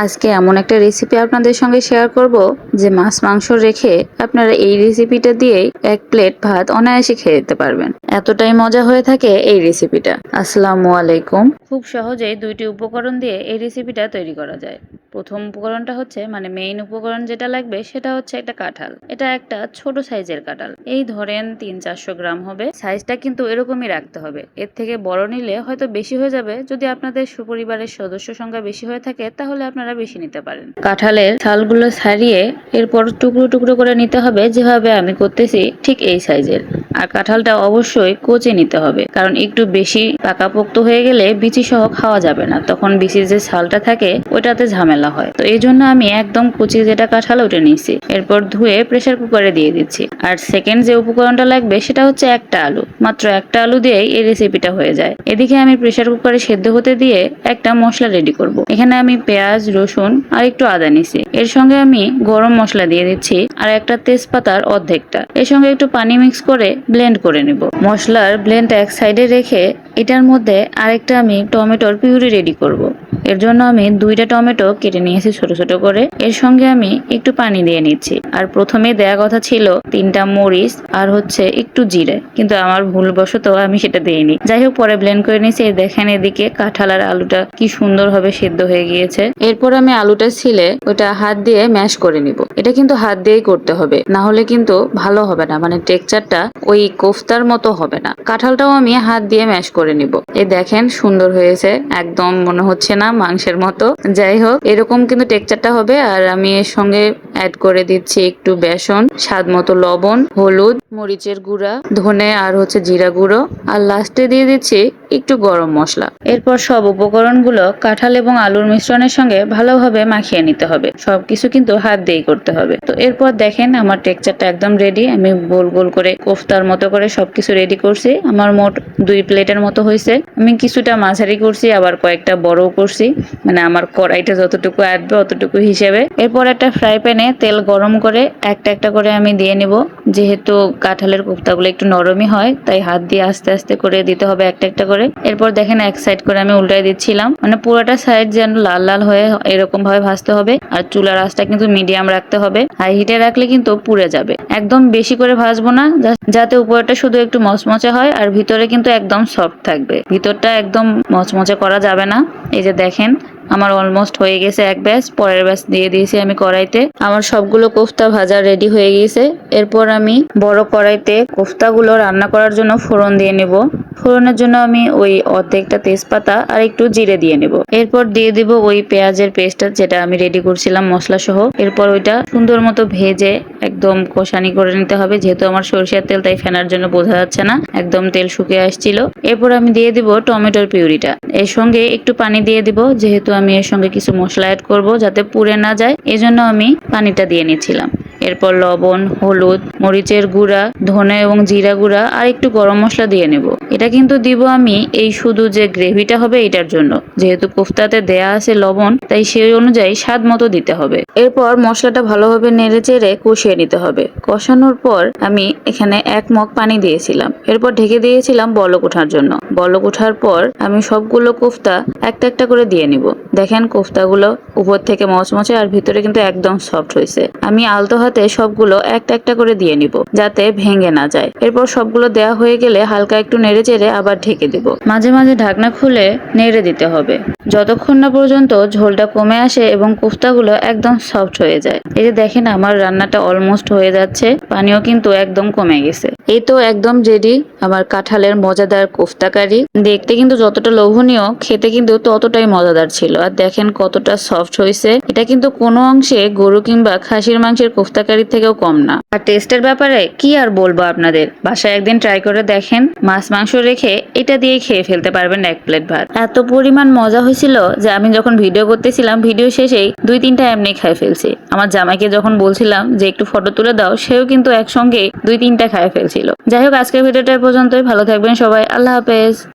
আজকে এমন একটা রেসিপি আপনাদের সঙ্গে শেয়ার করব যে মাছ মাংস রেখে আপনারা এই রেসিপিটা দিয়েই এক প্লেট ভাত অনায়াসে খেয়ে যেতে পারবেন। এতটাই মজা হয়ে থাকে এই রেসিপিটা। আসসালামু আলাইকুম। খুব সহজেই দুইটি উপকরণ দিয়ে এই রেসিপিটা তৈরি করা যায়। প্রথম উপকরণটা হচ্ছে মেইন উপকরণ যেটা লাগবে সেটা হচ্ছে একটা কাঁঠাল। এটা একটা ছোট সাইজের কাঁঠাল, এই ধরেন 300-400 গ্রাম হবে। সাইজটা কিন্তু এরকমই রাখতে হবে, এর থেকে বড় নিলে হয়তো বেশি হয়ে যাবে। যদি আপনাদের সুপরিবারের সদস্য সংখ্যা বেশি হয়ে থাকে তাহলে আপনারা বেশি নিতে পারেন। কাঁঠালের ছালগুলো ছাড়িয়ে এরপর টুকরো টুকরো করে নিতে হবে, যেভাবে আমি করতেছি ঠিক এই সাইজের। আর কাঁঠালটা অবশ্যই কচি নিতে হবে, কারণ একটু বেশি পাকাপোক্ত হয়ে গেলে বিচি সহ খাওয়া যাবে না, তখন বিচির যে ছালটা থাকে ওটাতে ঝামেলা হয়। তো এই জন্য আমি একদম কচি যেটা কাঁঠাল ওটা নিয়েছি। এরপর ধুয়ে প্রেসার কুকারে দিয়ে দিচ্ছি। আর সেকেন্ড যে উপকরণটা লাগবে সেটা হচ্ছে একটা আলু। মাত্র একটা আলু দিয়েই এই রেসিপিটা হয়ে যায়। এদিকে আমি প্রেসার কুকারে সেদ্ধ হতে দিয়ে একটা মশলা রেডি করব। এখানে আমি পেঁয়াজ, রসুন আর একটু আদা নিছি। এর সঙ্গে আমি গরম মশলা দিয়ে দিচ্ছি আর একটা তেজপাতার অর্ধেকটা। এর সঙ্গে একটু পানি মিক্স করে ব্লেন্ড করে নিব। মশলার ব্লেন্ড এক সাইডে রেখে এটার মধ্যে আরেকটা আমি টমেটোর পিউরি রেডি করব। এর জন্য আমি 2টা টমেটো কেটে নিয়েছি ছোট ছোট করে। এর সঙ্গে আমি একটু পানি দিয়ে নিচ্ছি। আর প্রথমে দেয়া কথা ছিল 3টা মরিচ আর হচ্ছে একটু জিরে, কিন্তু আমার ভুলবশত আমি সেটা দেইনি। যাই হোক, পরে ব্লেন্ড করে নিয়েছি। দেখেন এদিকে কাঁঠাল আর আলুটা কি সুন্দরভাবে সেদ্ধ হয়ে গিয়েছে। এরপর আমি আলুটা ছিলে ওটা হাত দিয়ে ম্যাশ করে নিব। এটা কিন্তু হাত দিয়েই করতে হবে, না হলে কিন্তু ভালো হবে না, টেক্সচারটা ওই কোফতার মতো হবে না। কাঁঠালটাও আমি হাত দিয়ে ম্যাশ করে নিব। এই দেখেন সুন্দর হয়েছে, একদম মনে হচ্ছে না মাংসের মতো। যাই হোক, এরকম কিন্তু টেক্সচারটা হবে। আর আমি এর সঙ্গে অ্যাড করে দিচ্ছি একটু বেসন, স্বাদ মতো লবণ, হলুদ, মরিচের গুঁড়া, ধনে আর হচ্ছে জিরা গুঁড়ো, আর লাস্টে দিয়ে দিচ্ছি একটু গরম মশলা। এরপর সব উপকরণগুলো কাঁঠাল এবং আলুর মিশ্রণের সঙ্গে ভালোভাবে মাখিয়ে নিতে হবে। সবকিছু কিন্তু হাত দিয়েই করতে হবে। তো এরপর দেখেন আমার টেক্সচারটা একদম রেডি। আমি গোল গোল করে কোফতার মতো করে সবকিছু রেডি করছি। আমার মোট 2 প্লেটের মতো হয়েছে। আমি কিছুটা মাঝারি করছি, আবার কয়েকটা বড়ও করছি, আমার কড়াইটা যতটুকু আসবে অতটুকু হিসেবে। এরপর একটা ফ্রাই প্যানে তেল গরম করে একটা একটা করে আমি দিয়ে নিব। যেহেতু কাঁঠালের কোফতাগুলো একটু নরমই হয়, তাই হাত দিয়ে আস্তে আস্তে করে দিতে হবে একটা একটা করে। এরপর দেখেন এক সাইড করে আমি উল্টাই দিচ্ছিলাম, পুরোটা সাইড যেন লাল লাল হয়ে এরকম ভাবে ভাজতে হবে। আর চুলার আঁচটা কিন্তু মিডিয়াম রাখতে হবে, হাই হিটে রাখলে কিন্তু পুড়ে যাবে। একদম বেশি করে ভাজবো না, যাতে উপরটা শুধু একটু মচমচে হয় আর ভিতরে কিন্তু একদম সফট থাকবে। ভিতরটা একদম মচমচে করা যাবে না। এই যে দেখেন আমার অলমোস্ট হয়ে গেছে এক ব্যাচ। পরের ব্যাচ দিয়ে দিয়েছি আমি কড়াইতে। আমার সবগুলো কোফতা ভাজা রেডি হয়ে গিয়েছে। এরপর আমি বড় কড়াইতে কোফতাগুলো রান্না করার জন্য ফোড়ন দিয়ে নেব। ফোড়নের জন্য আমি ওই অর্ধেকটা তেজপাতা আর একটু জিরে দিয়ে নেব। এরপর দিয়ে দিব ওই পেঁয়াজের পেস্টটা যেটা আমি রেডি করছিলাম মশলা সহ। এরপর ওইটা সুন্দর মতো ভেজে একদম কষানি করে নিতে হবে। যেহেতু আমার সরিষার তেল, তাই ফেনার জন্য বোঝা যাচ্ছে না, একদম তেল শুকিয়ে আসছিল। এরপর আমি দিয়ে দিব টমেটোর পিউরিটা। এর সঙ্গে একটু পানি দিয়ে দিব, যেহেতু আমি এর সঙ্গে কিছু মশলা অ্যাড করব যাতে পুড়ে না যায়, এজন্য আমি পানিটা দিয়ে নিচ্ছিলাম। এরপর লবণ, হলুদ, মরিচের গুঁড়া, ধনে এবং জিরা গুঁড়া আর একটু গরম মশলা দিয়ে নেব। এটা কিন্তু দিব আমি এই শুধু যে গ্রেভিটা হবে এটার জন্য। যেহেতু কোফতাতে দেয়া আছে লবণ, তাই সেই অনুযায়ী স্বাদ মতো দিতে হবে। এরপর মশলাটা ভালোভাবে নেড়ে চেড়ে কষিয়ে নিতে হবে। কষানোর পর আমি এখানে 1 মগ পানি দিয়েছিলাম। এরপর ঢেকে দিয়েছিলাম বলক ওঠার জন্য। বলক ওঠার পর আমি সবগুলো কোফতা একটা একটা করে দিয়ে নিব। দেখেন কোফতাগুলো উপর থেকে মচমচে আর ভিতরে কিন্তু একদম সফট হয়েছে। আমি আলতো হাতে সবগুলো একটা একটা করে দিয়ে নিব, যাতে ভেঙে না যায়। এরপর সবগুলো দেওয়া হয়ে গেলে হালকা একটু নেড়ে চেড়ে আবার ঢেকে দিব। মাঝে মাঝে ঢাকনা খুলে নেড়ে দিতে হবে, যতক্ষণ না পর্যন্ত ঝোলটা কমে আসে এবং কোফতাগুলো একদম সফট হয়ে যায়। এই যে দেখেন আমার রান্নাটা অলমোস্ট হয়ে যাচ্ছে, পানিও কিন্তু একদম কমে গেছে। এই তো একদম রেডি আমার কাঁঠালের মজাদার কোফতা কারি। দেখতে কিন্তু যতটা লোভনীয়, খেতে কিন্তু ততটাই মজাদার ছিল। আর দেখেন কতটা সফট হয়েছে। এটা কিন্তু কোনো অংশে গরু কিংবা খাসির মাংসের কোফতা কারির থেকেও কম না। আর টেস্টের ব্যাপারে কি আর বলবো আপনাদের, বাসায় একদিন ট্রাই করে দেখেন। মাছ মাংস রেখে এটা দিয়ে খেয়ে ফেলতে পারবেন এক প্লেট ভাত। এত পরিমাণ মজা হয়েছিল যে আমি যখন ভিডিও করতেছিলাম, ভিডিও শেষেই 2-3টা এমনি খাই ফেলছি। আমার জামাইকে যখন বলছিলাম যে একটু ফটো তুলে দাও, সেও কিন্তু একসঙ্গে 2-3টা খাই ফেলছিল। যাই হোক, আজকের ভিডিওটা পর্যন্তই। ভালো থাকবেন সবাই, আল্লাহ হাফেজ।